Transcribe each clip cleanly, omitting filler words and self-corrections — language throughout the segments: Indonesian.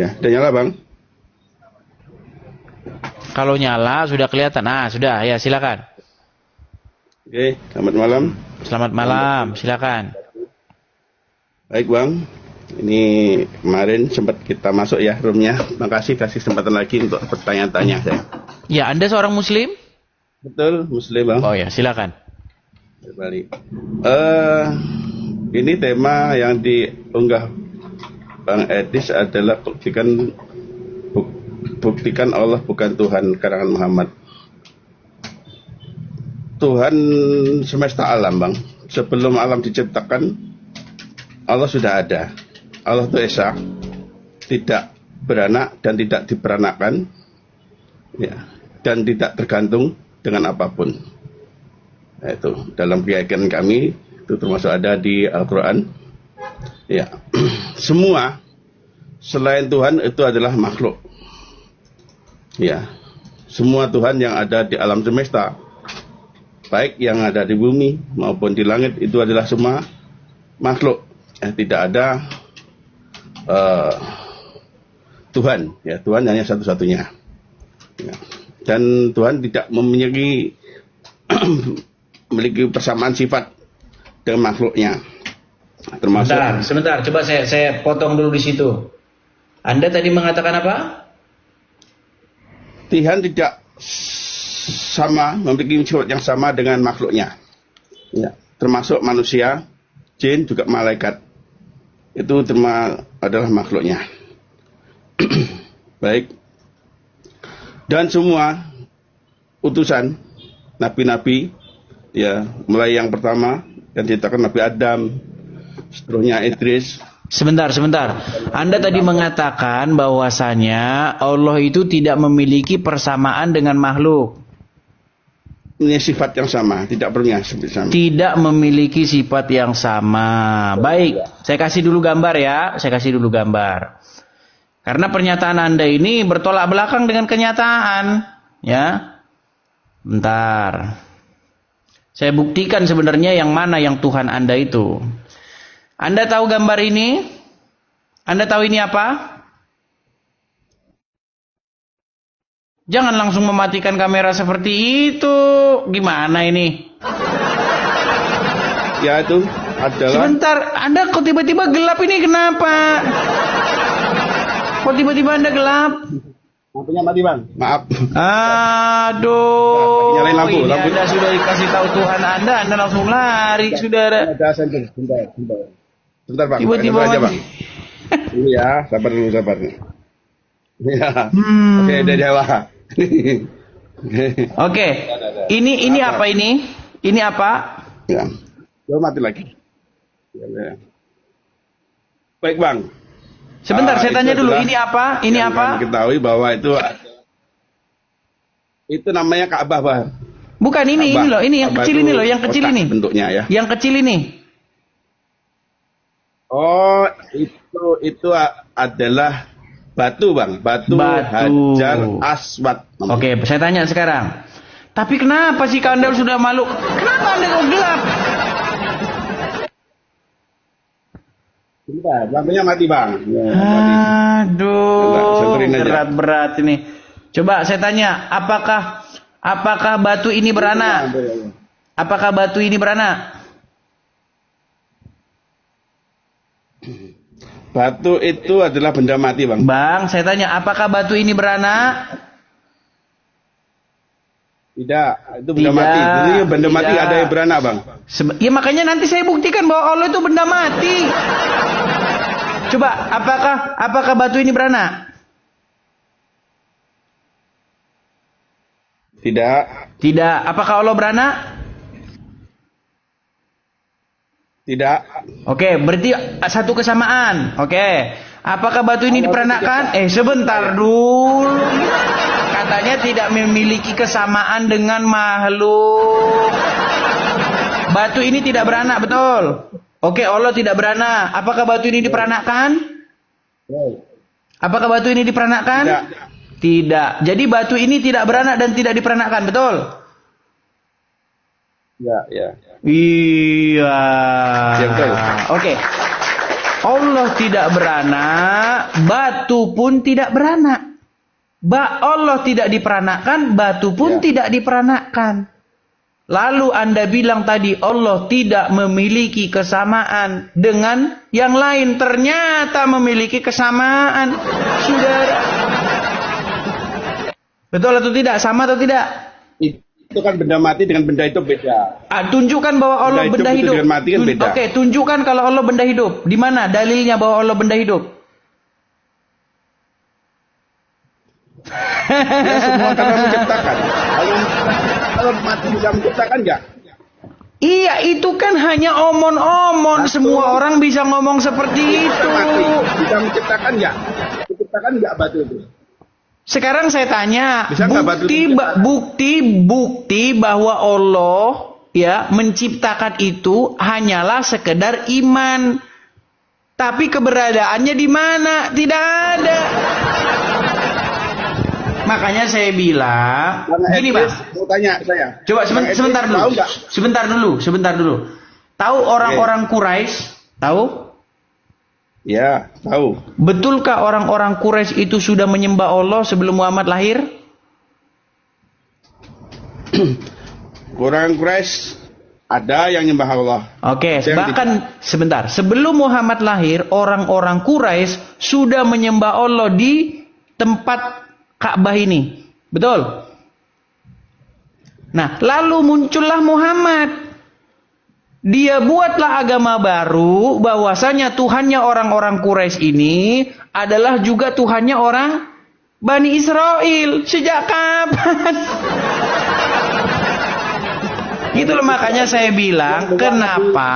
Ya, udah nyala Bang. Kalau nyala sudah kelihatan. Nah, sudah. Ya, silakan. Oke, selamat malam. Selamat malam. Silakan. Baik Bang, ini kemarin sempat kita masuk ya roomnya. Makasih kasih kesempatan lagi untuk bertanya-tanya saya. Ya, Anda seorang Muslim? Betul, Muslim Bang. Oh ya, silakan. Kembali. Ini tema yang diunggah Bang Edis adalah buktikan Allah bukan Tuhan karangan Muhammad. Tuhan semesta alam Bang. Sebelum alam diciptakan, Allah sudah ada. Allah itu Esa, tidak beranak dan tidak diperanakan, ya, dan tidak tergantung dengan apapun. Nah, itu dalam keyakinan kami itu termasuk ada di Al-Quran. Ya, semua selain Tuhan itu adalah makhluk. Ya, semua Tuhan yang ada di alam semesta, baik yang ada di bumi maupun di langit, itu adalah semua makhluk. Tidak ada Tuhan. Ya, Tuhan hanya satu-satunya. Ya. Dan Tuhan tidak memiliki persamaan sifat dengan makhluknya. Termasuk. Sebentar. Coba saya potong dulu di situ. Anda tadi mengatakan apa? Tuhan tidak sama, memiliki sifat yang sama dengan makhluknya. Ya, termasuk manusia, jin, juga malaikat. Itu adalah makhluknya. Baik. Dan semua utusan nabi-nabi, ya, mulai yang pertama yang diciptakan Nabi Adam, seterusnya Idris. Sebentar. Anda tadi mengatakan bahwasanya Allah itu tidak memiliki persamaan dengan makhluk. Ini sifat yang sama, tidak punya sifat sama. Tidak memiliki sifat yang sama. Baik, saya kasih dulu gambar ya. Karena pernyataan Anda ini bertolak belakang dengan kenyataan, ya. Bentar. Saya buktikan sebenarnya yang mana yang Tuhan Anda itu. Anda tahu gambar ini? Anda tahu ini apa? Jangan langsung mematikan kamera seperti itu. Gimana ini? Ya, itu adalah. Sebentar, Anda kok tiba-tiba gelap ini kenapa? Kok tiba-tiba Anda gelap? Lampunya mati Bang. Maaf. Aduh. Nyalain lampu. Anda sudah dikasih tahu Tuhan Anda langsung lari, saudara. Ada sensor. Bentar Bang. Tiba-tiba aja Bang. Iya, sabar dulu. Ya. Oke, udah Jawa. Oke. Ini apa ini? Ini apa? Ya. Coba mati lagi. Ya. Baik Bang. Sebentar, saya tanya dulu. Ini apa? Ini apa? Kami ketahui bahwa itu namanya Ka'bah Bang. Bukan ini Ka'bah. loh. Ini yang Ka'bah kecil ini loh. Yang kecil ini. Bentuknya ya. Yang kecil ini. Oh, itu adalah batu Bang. Batu. Hajar Aswad. Oke, saya tanya sekarang. Tapi kenapa sih Anda sudah malu? Kenapa Anda kok gelap? Bentar, lampunya mati Bang. Ya, Aduh, berat ini. Coba saya tanya, apakah batu ini beranak? Apakah batu ini beranak? Batu itu adalah benda mati Bang. Bang, saya tanya, apakah batu ini beranak? Tidak, itu benda mati. Jadi benda mati ada yang beranak Bang. Ya makanya nanti saya buktikan bahwa Allah itu benda mati. Coba, apakah batu ini beranak? Tidak. Apakah Allah beranak? Tidak. Oke, berarti satu kesamaan. Oke. Apakah batu ini diperanakkan? Sebentar dulu. Katanya tidak memiliki kesamaan dengan makhluk. Batu ini tidak beranak, betul? Oke, Allah tidak beranak. Apakah batu ini diperanakkan? Apakah batu ini diperanakkan? Tidak. Jadi batu ini tidak beranak dan tidak diperanakkan, betul? Ya. Iya. Ya, betul. Oke. Allah tidak beranak, batu pun tidak beranak. Allah tidak diperanakkan, batu pun tidak diperanakkan. Lalu Anda bilang tadi Allah tidak memiliki kesamaan dengan yang lain. Ternyata memiliki kesamaan. Saudara. Betul atau tidak? Sama atau tidak? Itu kan benda mati dengan benda hidup beda. Tunjukkan bahwa Allah benda hidup. Dengan mati kan beda. Oke, tunjukkan kalau Allah benda hidup. Di mana dalilnya bahwa Allah benda hidup? Ya, semua karena menciptakan. Kalau mati bisa menciptakan enggak? Iya, itu kan hanya omon-omon. Semua orang bisa ngomong seperti itu. Mati bisa menciptakan enggak? Menciptakan enggak batu itu? Sekarang saya tanya, bukti bahwa Allah ya menciptakan itu hanyalah sekedar iman. Tapi keberadaannya di mana? Tidak ada. Makanya saya bilang, gini Bang. Mau tanya saya. Coba sebentar dulu. Tahu orang-orang Quraisy? Tahu? Ya, tahu. Betulkah orang-orang Quraisy itu sudah menyembah Allah sebelum Muhammad lahir? Orang Quraisy ada yang nyembah Allah. Oke, bahkan sebentar. Sebelum Muhammad lahir, orang-orang Quraisy sudah menyembah Allah di tempat Ka'bah ini. Betul? Nah, lalu muncullah Muhammad. Dia buatlah agama baru bahwasanya Tuhannya orang-orang Quraisy ini adalah juga Tuhannya orang Bani Israel. Sejak kapan? Itulah makanya saya bilang, kenapa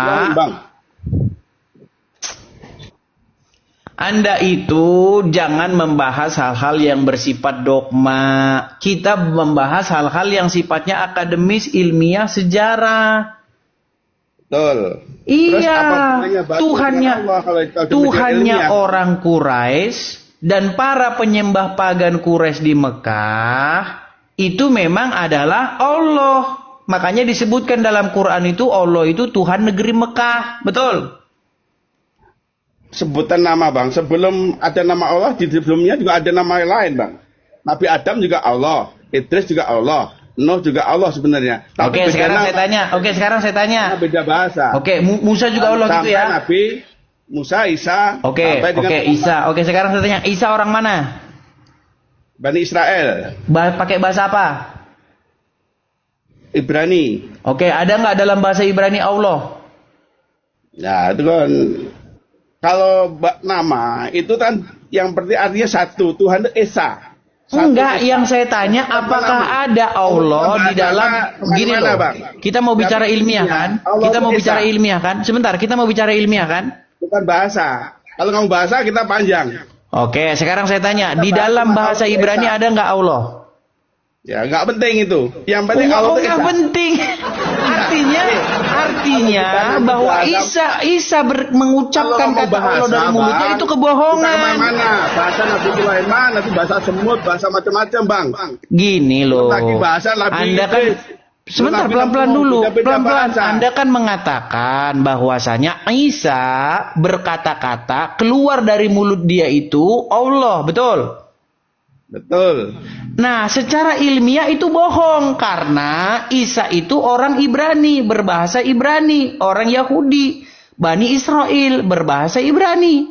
Anda itu jangan membahas hal-hal yang bersifat dogma. Kita membahas hal-hal yang sifatnya akademis, ilmiah, sejarah. Betul. Iya, Tuhannya ya? orang Quraisy dan para penyembah pagan Quraisy di Mekah itu memang adalah Allah. Makanya disebutkan dalam Quran itu Allah itu Tuhan negeri Mekah. Betul? Sebutan nama Bang, sebelum ada nama Allah, di sebelumnya juga ada nama lain Bang. Nabi Adam juga Allah, Idris juga Allah, Nuh juga Allah sebenarnya. Oke, sekarang saya tanya. Beda bahasa. Oke, Musa juga Allah gitu ya? Nabi Musa, Isa. Oke, Isa. Oke, sekarang saya tanya, Isa orang mana? Bani Israel. Pakai bahasa apa? Ibrani. Oke, ada nggak dalam bahasa Ibrani Allah? Ya, itu kan. Kalau nama itu kan yang berarti artinya satu, Tuhan itu Esa. Enggak, yang saya tanya apakah ada Allah di dalam gini loh. Kita mau bicara ilmiah kan? Kita mau bicara ilmiah kan? Sebentar, kita mau bicara ilmiah kan? Bukan bahasa. Kalau kamu bahasa kita panjang. Oke, sekarang saya tanya, di dalam bahasa Ibrani ada nggak Allah? Ya, nggak penting itu. Yang penting Allah itu nggak penting. Artinya bahwa Isa mengucapkan kata Allah dari mulutnya itu kebohongan. Mana? Bahasa Nabi Sulaiman, nanti bahasa semut, bahasa macam-macam, Bang. Gini loh. Anda kan sebentar, pelan-pelan dulu. Pelan-pelan. Anda kan mengatakan bahwasanya Isa berkata-kata keluar dari mulut dia itu Allah, betul? Betul. Nah, secara ilmiah itu bohong karena Isa itu orang Ibrani, berbahasa Ibrani, orang Yahudi, Bani Israel, berbahasa Ibrani.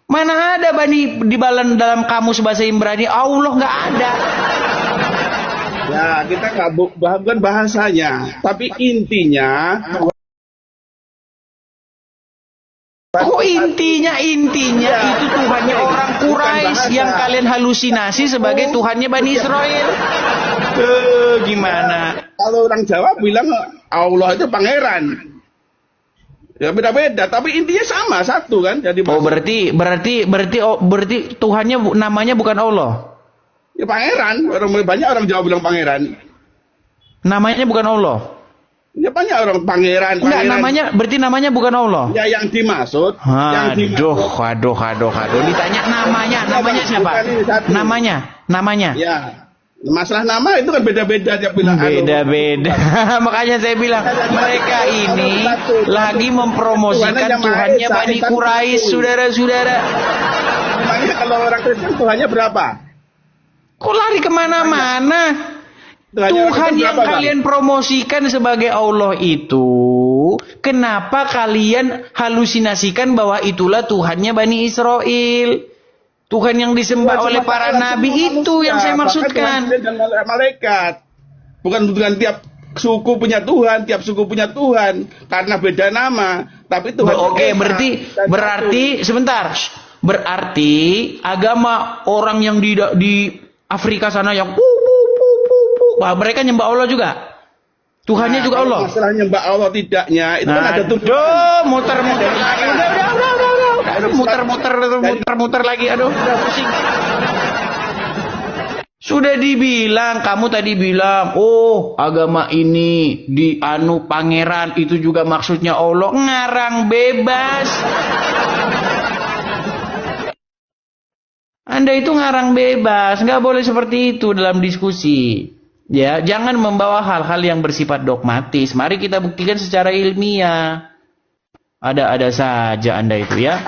Mana ada Bani di dalam kamus bahasa Ibrani Allah, nggak ada. Ya, kita nggak bukan bahasanya, tapi intinya. Oh, intinya itu Tuhannya orang Quraisy yang kalian halusinasi sebagai Tuhannya Bani Israel. Gimana? Kalau orang Jawa bilang Allah itu pangeran. Ya beda-beda, tapi intinya sama, satu kan. Jadi berarti Tuhannya namanya bukan Allah. Ya pangeran. Banyak orang Jawa bilang pangeran. Namanya bukan Allah. Ya banyak orang pangeran. Enggak, berarti namanya bukan Allah. Ya yang dimaksud. Aduh. Ditanya namanya siapa? Namanya. Ya. Masalah nama itu kan beda-beda tiap wilayah. Beda-beda. Makanya saya bilang mereka ini lagi mempromosikan Tuhannya Bani Quraisy, saudara-saudara. Makanya kalau orang Kristen Tuhannya berapa? Kok lari kemana-mana? Tuhan yang kalian promosikan sebagai Allah itu, kenapa kalian halusinasikan bahwa itulah Tuhannya Bani Israel? Tuhan yang disembah oleh para nabi itu yang saya maksudkan. Dan malaikat. Bukan tiap suku punya Tuhan, tiap suku punya Tuhan karena beda nama, tapi Tuhan. Oke, berarti sebentar. Berarti agama orang yang di Afrika sana yang wah, mereka nyembah Allah juga. Tuhannya juga Allah. Masalah nyembah Allah tidaknya itu kan ada Tuhan. Muter-muter lagi. Udah. Muter-muter lagi. Aduh, udah pusing. Sudah dibilang, kamu tadi bilang, oh agama ini di pangeran itu juga maksudnya Allah. Ngarang bebas. Anda itu ngarang bebas, nggak boleh seperti itu dalam diskusi. Ya, jangan membawa hal-hal yang bersifat dogmatis. Mari kita buktikan secara ilmiah. Ada-ada saja Anda itu ya.